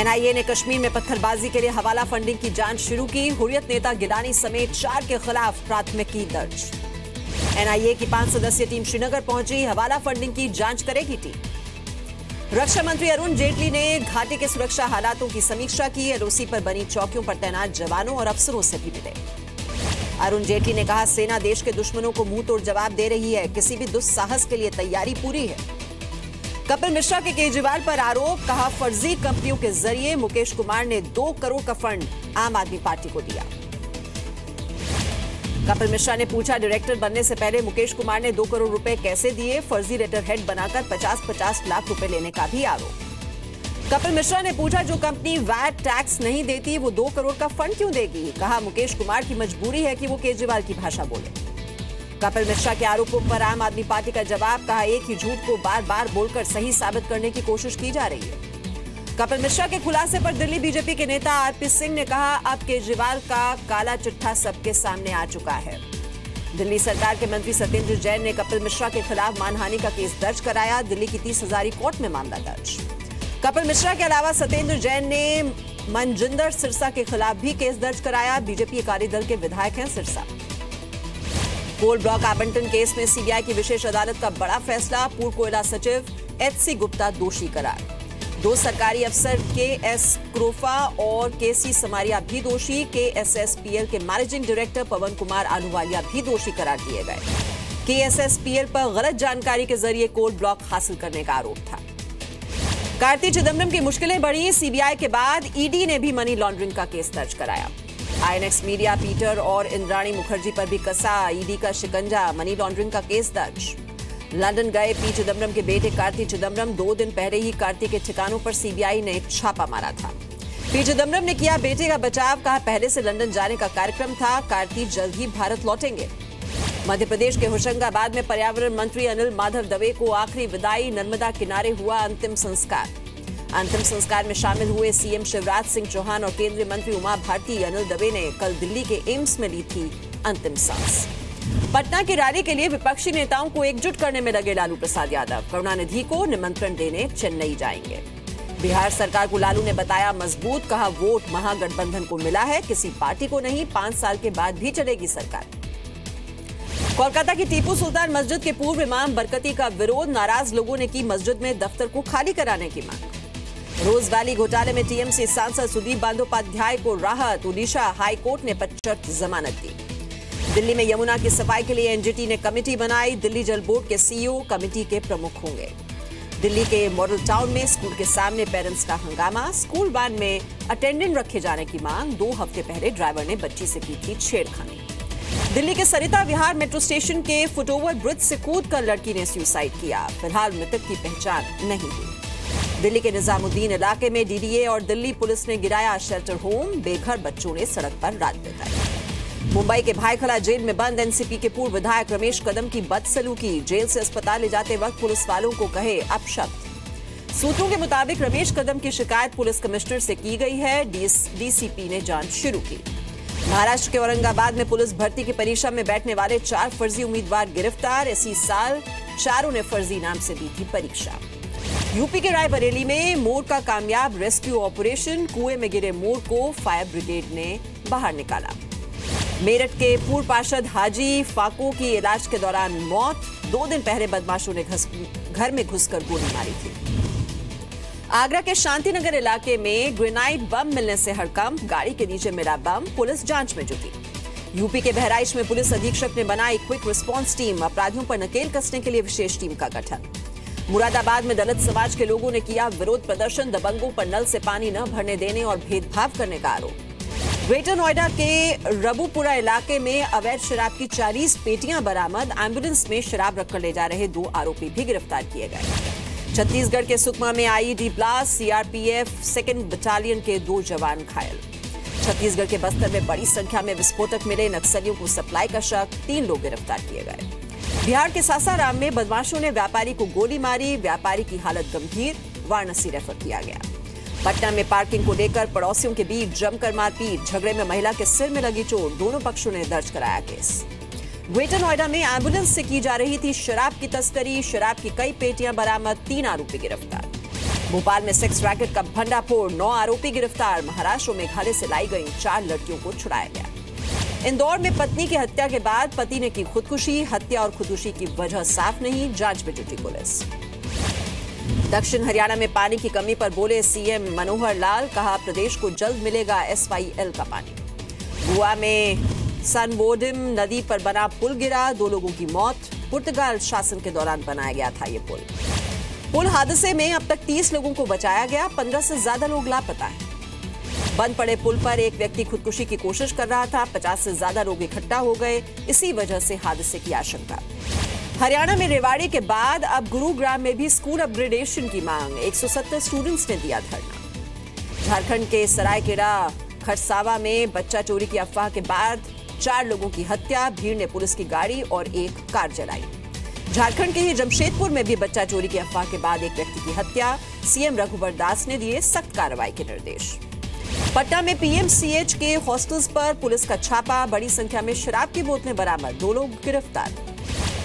NIA ने कश्मीर में पत्थरबाजी के लिए हवाला फंडिंग की जांच शुरू की। हुर्रियत नेता गिलानी समेत 4 के खिलाफ प्राथमिकी दर्ज। एनआईए की 5 सदस्यीय टीम श्रीनगर पहुंची। हवाला फंडिंग की जांच करेगी टीम। रक्षा मंत्री अरुण जेटली ने घाटी के सुरक्षा हालातों की समीक्षा की। एलओसी पर बनी चौकियों पर तैनात जवानों और अफसरों से भी मिले। अरुण जेटली ने कहा, सेना देश के दुश्मनों को मुंह तोड़ जवाब दे रही है। किसी भी दुस्साहस के लिए तैयारी पूरी है। कपिल मिश्रा के केजरीवाल पर आरोप, कहा फर्जी कंपनियों के जरिए मुकेश कुमार ने 2 करोड़ का फंड आम आदमी पार्टी को दिया। कपिल मिश्रा ने पूछा, डायरेक्टर बनने से पहले मुकेश कुमार ने 2 करोड़ रुपए कैसे दिए। फर्जी लेटर हेड बनाकर 50-50 लाख रुपए लेने का भी आरोप। कपिल मिश्रा ने पूछा, जो कंपनी वैट टैक्स नहीं देती वो 2 करोड़ का फंड क्यों देगी। कहा, मुकेश कुमार की मजबूरी है कि वो केजरीवाल की भाषा बोले। कपिल मिश्रा के आरोपों पर आम आदमी पार्टी का जवाब, कहा एक ही झूठ को बार बार बोलकर सही साबित करने की कोशिश की जा रही है। कपिल मिश्रा के खुलासे पर दिल्ली बीजेपी के नेता आरपी सिंह ने कहा, अब केजरीवाल का काला चिट्ठा सबके सामने आ चुका है। दिल्ली सरकार के मंत्री सत्येंद्र जैन ने कपिल मिश्रा के खिलाफ मानहानि का केस दर्ज कराया। दिल्ली की 30 हजारी कोर्ट में मामला दर्ज। कपिल मिश्रा के अलावा सत्येंद्र जैन ने मनजिंदर सिरसा के खिलाफ भी केस दर्ज कराया। बीजेपी अकाली दल के विधायक हैं सिरसा। कोल ब्लॉक आवंटन केस में सीबीआई की विशेष अदालत का बड़ा फैसला। पूर्व कोयला सचिव एचसी गुप्ता दोषी करार। 2 सरकारी अफसर केएस क्रोफा और केसी समारिया भी दोषी। केएसएसपीएल के मैनेजिंग डायरेक्टर पवन कुमार आहलूवालिया भी दोषी करार दिए गए। केएसएसपीएल पर गलत जानकारी के जरिए कोल ब्लॉक हासिल करने का आरोप था। कार्ति चिदम्बरम की मुश्किलें बढ़ी। सीबीआई के बाद ईडी ने भी मनी लॉन्ड्रिंग का केस दर्ज कराया। आईएनएक्स मीडिया पीटर और इंद्राणी मुखर्जी पर भी कसा ईडी का शिकंजा। मनी लॉन्ड्रिंग का केस दर्ज। लंदन गए पी चिदम्बरम के बेटे कार्ति चिदम्बरम। 2 दिन पहले ही कार्ति के ठिकानों पर सीबीआई ने छापा मारा था। पी चिदम्बरम ने किया बेटे का बचाव। कहा, पहले से लंदन जाने का कार्यक्रम था। कार्ति जल्द ही भारत लौटेंगे। मध्य प्रदेश के होशंगाबाद में पर्यावरण मंत्री अनिल माधव दवे को आखिरी विदाई। नर्मदा किनारे हुआ अंतिम संस्कार। अंतिम संस्कार में शामिल हुए सीएम शिवराज सिंह चौहान और केंद्रीय मंत्री उमा भारती। अनिल दवे ने कल दिल्ली के एम्स में ली थी अंतिम सांस। पटना की रैली के लिए विपक्षी नेताओं को एकजुट करने में लगे लालू प्रसाद यादव। करुणानिधि को निमंत्रण देने चेन्नई जाएंगे। बिहार सरकार को लालू ने बताया मजबूत। कहा, वोट महागठबंधन को मिला है, किसी पार्टी को नहीं। 5 साल के बाद भी चलेगी सरकार। कोलकाता की टीपू सुल्तान मस्जिद के पूर्व इमाम बरकती का विरोध। नाराज लोगों ने की मस्जिद में दफ्तर को खाली कराने की मांग। रोज वैली घोटाले में टीएमसी सांसद सुदीप बंदोपाध्याय को राहत। ओडिशा हाई कोर्ट ने 25 जमानत दी। दिल्ली में यमुना की सफाई के लिए एनजीटी ने कमेटी बनाई। दिल्ली जल बोर्ड के सीईओ कमेटी के प्रमुख होंगे। दिल्ली के मॉडल टाउन में स्कूल के सामने पेरेंट्स का हंगामा। स्कूल वैन में अटेंडेंट रखे जाने की मांग। 2 हफ्ते पहले ड्राइवर ने बच्ची से की थी छेड़खानी। दिल्ली के सरिता विहार मेट्रो स्टेशन के फुटओवर ब्रिज से कूदकर लड़की ने सुसाइड किया। फिलहाल मृतक की पहचान नहीं हुई। दिल्ली के निजामुद्दीन इलाके में डीडीए और दिल्ली पुलिस ने गिराया शेल्टर होम। बेघर बच्चों ने सड़क पर रात बिताई। मुंबई के भायखला जेल में बंद एनसीपी के पूर्व विधायक रमेश कदम की बदसलूकी। जेल से अस्पताल ले जाते वक्त पुलिस वालों को कहे अपशब्द। सूत्रों के मुताबिक रमेश कदम की शिकायत पुलिस कमिश्नर से की गई है। डीसीपी ने जांच शुरू की। महाराष्ट्र के औरंगाबाद में पुलिस भर्ती की परीक्षा में बैठने वाले 4 फर्जी उम्मीदवार गिरफ्तार। इसी साल चारों ने फर्जी नाम से दी थी परीक्षा। यूपी के रायबरेली में मोर का कामयाब रेस्क्यू ऑपरेशन। कुएं में गिरे मोर को फायर ब्रिगेड ने बाहर निकाला। मेरठ के पूर्व पार्षद हाजी फाको की इलाज के दौरान मौत। 2 दिन पहले बदमाशों ने घर में घुसकर गोली मारी थी। आगरा के शांतिनगर इलाके में ग्रेनाइड बम मिलने से हड़कंप। गाड़ी के नीचे मिला बम। पुलिस जांच में जुटी। यूपी के बहराइच में पुलिस अधीक्षक ने बनाई क्विक रिस्पांस टीम। अपराधियों पर नकेल कसने के लिए विशेष टीम का गठन। मुरादाबाद में दलित समाज के लोगों ने किया विरोध प्रदर्शन। दबंगों पर नल से पानी न भरने देने और भेदभाव करने का आरोप। ग्रेटर नोएडा के रबुपुरा इलाके में अवैध शराब की 40 पेटियां बरामद। एम्बुलेंस में शराब रखकर ले जा रहे 2 आरोपी भी गिरफ्तार किए गए। छत्तीसगढ़ के सुकमा में IED blast. CRPF 2nd battalion के 2 जवान घायल। छत्तीसगढ़ के बस्तर में बड़ी संख्या में विस्फोटक मिले। नक्सलियों को सप्लाई का शक। 3 लोग गिरफ्तार किए गए। बिहार के सासाराम में बदमाशों ने व्यापारी को गोली मारी। व्यापारी की हालत गंभीर। वाराणसी रेफर किया गया। पटना में पार्किंग को लेकर पड़ोसियों के बीच जमकर मारपीट। झगड़े में महिला के सिर में लगी चोट। दोनों पक्षों ने दर्ज कराया केस। ग्रेटर नोएडा में एम्बुलेंस से की जा रही थी शराब की तस्करी। शराब की कई पेटियां बरामद। 3 आरोपी गिरफ्तार। भोपाल में सेक्स रैकेट का भंडाफोड़, 9 आरोपी गिरफ्तार। महाराष्ट्र और मेघालय से लाई गई 4 लड़कियों को छुड़ाया गया। इंदौर में पत्नी की हत्या के बाद पति ने की खुदकुशी, हत्या और खुदकुशी की वजह साफ नहीं, जांच में जुटी पुलिस। दक्षिण हरियाणा में पानी की कमी पर बोले सीएम मनोहर लाल, कहा प्रदेश को जल्द मिलेगा SYL का पानी। गोवा में सनबोडिम नदी पर बना पुल गिरा, 2 लोगों की मौत। पुर्तगाल शासन के दौरान बनाया गया था ये पुल हादसे में अब तक 30 लोगों को बचाया गया, 15 से ज्यादा लोग लापता हैं। बंद पड़े पुल पर एक व्यक्ति खुदकुशी की कोशिश कर रहा था, 50 से ज्यादा लोग इकट्ठा हो गए, इसी वजह से हादसे की आशंका। हरियाणा में रेवाड़ी के बाद अब गुरुग्राम में भी स्कूल अपग्रेडेशन की मांग, 170 स्टूडेंट्स ने दिया धरना। झारखंड के सरायकेला खरसावा में बच्चा चोरी की अफवाह के बाद 4 लोगों की हत्या, भीड़ ने पुलिस की गाड़ी और एक कार जलाई। झारखंड के ही जमशेदपुर में भी बच्चा चोरी की अफवाह के बाद एक व्यक्ति की हत्या, सीएम रघुवर दास ने दिए सख्त कार्रवाई के निर्देश। पटना में PMCH के हॉस्टल्स पर पुलिस का छापा, बड़ी संख्या में शराब की बोतलें बरामद, 2 लोग गिरफ्तार।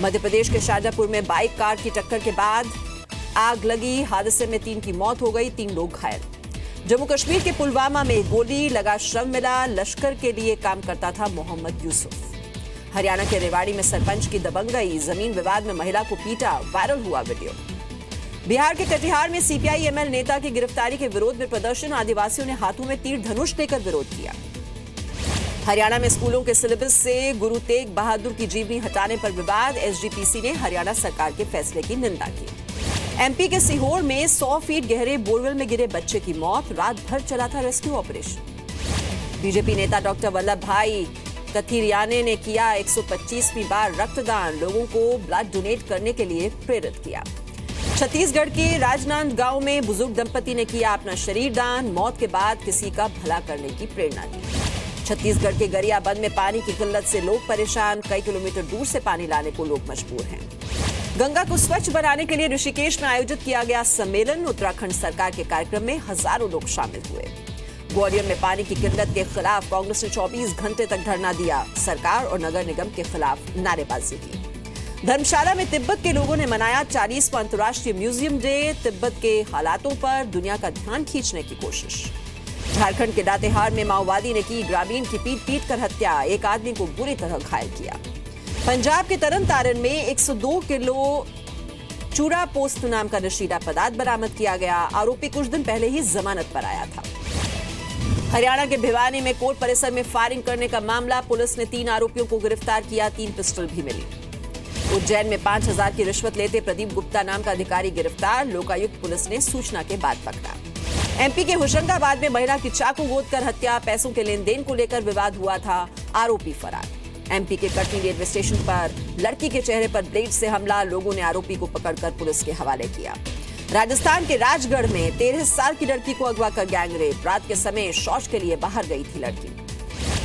मध्य प्रदेश के शाजापुर में बाइक कार की टक्कर के बाद आग लगी, हादसे में 3 की मौत हो गई, 3 लोग घायल। जम्मू कश्मीर के पुलवामा में गोली लगा शव मिला, लश्कर के लिए काम करता था मोहम्मद यूसुफ। हरियाणा के रेवाड़ी में सरपंच की दबंगई, जमीन विवाद में महिला को पीटा, वायरल हुआ वीडियो। बिहार के कटिहार में CPI-ML नेता की गिरफ्तारी के विरोध में प्रदर्शन, आदिवासियों ने हाथों में तीर धनुष लेकर विरोध किया। हरियाणा में स्कूलों के सिलेबस से गुरु तेग बहादुर की जीवनी हटाने पर विवाद, SGPC ने हरियाणा सरकार के फैसले की निंदा की। MP के सीहोर में 100 फीट गहरे बोरवेल में गिरे बच्चे की मौत, रात भर चला था रेस्क्यू ऑपरेशन। बीजेपी नेता डॉक्टर वल्लभ भाई कथिरियाने ने किया 125वीं बार रक्तदान, लोगों को ब्लड डोनेट करने के लिए प्रेरित किया। छत्तीसगढ़ के राजनांदगांव में बुजुर्ग दंपति ने किया अपना शरीर दान, मौत के बाद किसी का भला करने की प्रेरणा दी। छत्तीसगढ़ के गरियाबंद में पानी की किल्लत से लोग परेशान, कई किलोमीटर दूर से पानी लाने को लोग मजबूर हैं। गंगा को स्वच्छ बनाने के लिए ऋषिकेश में आयोजित किया गया सम्मेलन, उत्तराखंड सरकार के कार्यक्रम में हजारों लोग शामिल हुए। ग्वालियर में पानी की किल्लत के खिलाफ कांग्रेस ने 24 घंटे तक धरना दिया, सरकार और नगर निगम के खिलाफ नारेबाजी की। धर्मशाला में तिब्बत के लोगों ने मनाया 40वां अंतर्राष्ट्रीय म्यूजियम डे, तिब्बत के हालातों पर दुनिया का ध्यान खींचने की कोशिश। झारखंड के लातेहार में माओवादी ने की ग्रामीण की पीट कर हत्या, एक आदमी को बुरी तरह घायल किया। पंजाब के तरन तारण में 102 किलो चूरा पोस्त नाम का नशीला पदार्थ बरामद किया गया, आरोपी कुछ दिन पहले ही जमानत पर आया था। हरियाणा के भिवानी में कोर्ट परिसर में फायरिंग करने का मामला, पुलिस ने 3 आरोपियों को गिरफ्तार किया, 3 पिस्टल भी मिली। उज्जैन में 5000 की रिश्वत लेते प्रदीप गुप्ता नाम का अधिकारी गिरफ्तार, लोकायुक्त पुलिस ने सूचना के बाद पकड़ा। MP के होशंगाबाद में महिला की चाकू गोद कर हत्या, पैसों के लेन देन को लेकर विवाद हुआ था, आरोपी फरार। MP के कटनी रेलवे स्टेशन पर लड़की के चेहरे पर ब्लेड से हमला, लोगों ने आरोपी को पकड़कर पुलिस के हवाले किया। राजस्थान के राजगढ़ में 13 साल की लड़की को अगवा कर गैंगरेप, रात के समय शौच के लिए बाहर गई थी लड़की।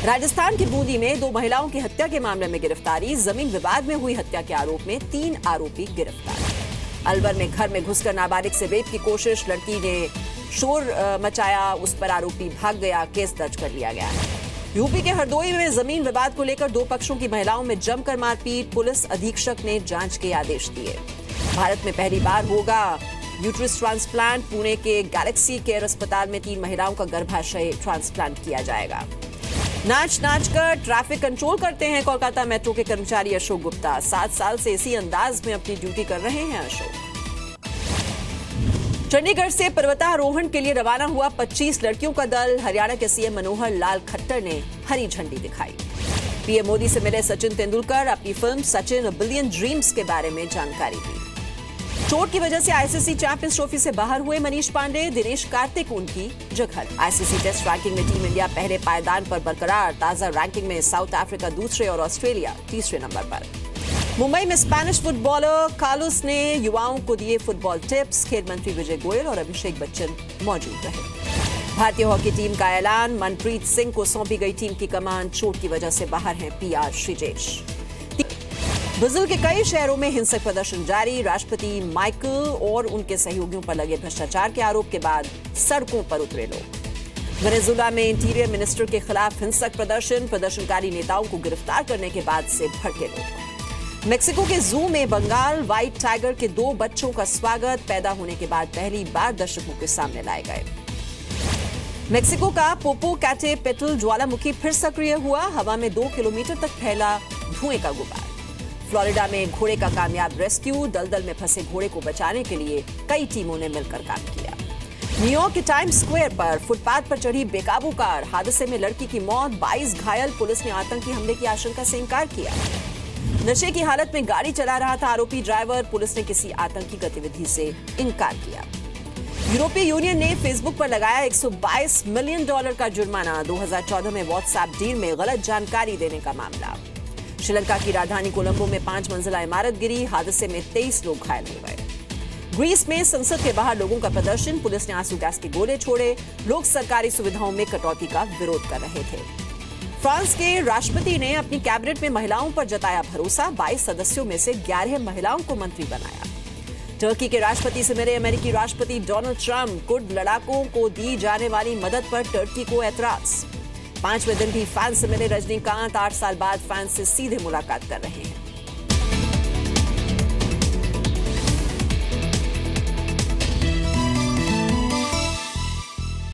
राजस्थान की बूंदी में 2 महिलाओं की हत्या के मामले में गिरफ्तारी, जमीन विवाद में हुई हत्या के आरोप में 3 आरोपी गिरफ्तार। अलवर में घर में घुसकर नाबालिग से रेप की कोशिश, लड़की ने शोर मचाया, उस पर आरोपी भाग गया, केस दर्ज कर लिया गया है। यूपी के हरदोई में जमीन विवाद को लेकर 2 पक्षों की महिलाओं में जमकर मारपीट, पुलिस अधीक्षक ने जांच के आदेश दिए। भारत में पहली बार होगा यूट्रस ट्रांसप्लांट, पुणे के गैलेक्सी केयर अस्पताल में 3 महिलाओं का गर्भाशय ट्रांसप्लांट किया जाएगा। नाच कर ट्रैफिक कंट्रोल करते हैं कोलकाता मेट्रो के कर्मचारी अशोक गुप्ता, 7 साल से इसी अंदाज में अपनी ड्यूटी कर रहे हैं अशोक। चंडीगढ़ से पर्वतारोहण के लिए रवाना हुआ 25 लड़कियों का दल, हरियाणा के सीएम मनोहर लाल खट्टर ने हरी झंडी दिखाई। पीएम मोदी से मिले सचिन तेंदुलकर, अपनी film Sachin a billion dreams के बारे में जानकारी दी। चोट की वजह से ICC चैंपियंस ट्रॉफी से बाहर हुए मनीष पांडे, दिनेश कार्तिक उनकी जगह। ICC टेस्ट रैंकिंग में टीम इंडिया पहले पायदान पर बरकरार, ताजा रैंकिंग में साउथ अफ्रीका दूसरे और ऑस्ट्रेलिया तीसरे नंबर पर। मुंबई में स्पेनिश फुटबॉलर कार्लोस ने युवाओं को दिए फुटबॉल टिप्स, खेल मंत्री विजय गोयल और अभिषेक बच्चन मौजूद रहे। भारतीय हॉकी टीम का ऐलान, मनप्रीत सिंह को सौंपी गई टीम की कमान, चोट की वजह से बाहर हैं PR श्रीजेश। ब्राजील के कई शहरों में हिंसक प्रदर्शन जारी, राष्ट्रपति माइकल और उनके सहयोगियों पर लगे भ्रष्टाचार के आरोप के बाद सड़कों पर उतरे लोग। वेनेजुएला में इंटीरियर मिनिस्टर के खिलाफ हिंसक प्रदर्शन, प्रदर्शनकारी नेताओं को गिरफ्तार करने के बाद से भड़के लोग। मेक्सिको के जू में बंगाल व्हाइट टाइगर के 2 बच्चों का स्वागत पैदा होने के बाद पहली बार दर्शकों के सामने लाए गए। मेक्सिको का पोपोकैटेपेटल ज्वालामुखी फिर सक्रिय हुआ, हवा में 2 किलोमीटर तक फैला धुएं का गुबार। फ्लोरिडा में घोड़े का कामयाब रेस्क्यू, दलदल में फंसे घोड़े को बचाने के लिए कई टीमों ने मिलकर काम किया। न्यूयॉर्क के टाइम्स स्क्वायर पर फुटपाथ पर चढ़ी बेकाबू कार, हादसे में लड़की की मौत, 22 घायल। पुलिस ने आतंकी हमले की आशंका से इनकार किया। नशे की हालत में गाड़ी चला रहा था आरोपी ड्राइवर, पुलिस ने किसी आतंकी गतिविधि से इनकार किया। यूरोपीय यूनियन ने फेसबुक पर लगाया $122 मिलियन का जुर्माना, 2014 में व्हाट्सएप डील में गलत जानकारी देने का मामला। श्रीलंका की राजधानी कोलंबो में 5 मंजिला इमारत गिरी, हादसे में 23 लोग घायल हो गए। ग्रीस में संसद के बाहर लोगों का प्रदर्शन, पुलिस ने आंसू गैस के गोले छोड़े, लोग सरकारी सुविधाओं में कटौती का विरोध कर रहे थे। फ्रांस के राष्ट्रपति ने अपनी कैबिनेट में महिलाओं पर जताया भरोसा, 22 सदस्यों में से 11 महिलाओं को मंत्री बनाया। टर्की के राष्ट्रपति से मिले अमेरिकी राष्ट्रपति डोनाल्ड ट्रंप, कुर्द लड़ाकों को दी जाने वाली मदद पर टर्की को ऐतराज। 5वें दिन भी फैंस से मिले रजनीकांत, 8 साल बाद फैंस से सीधे मुलाकात कर रहे हैं।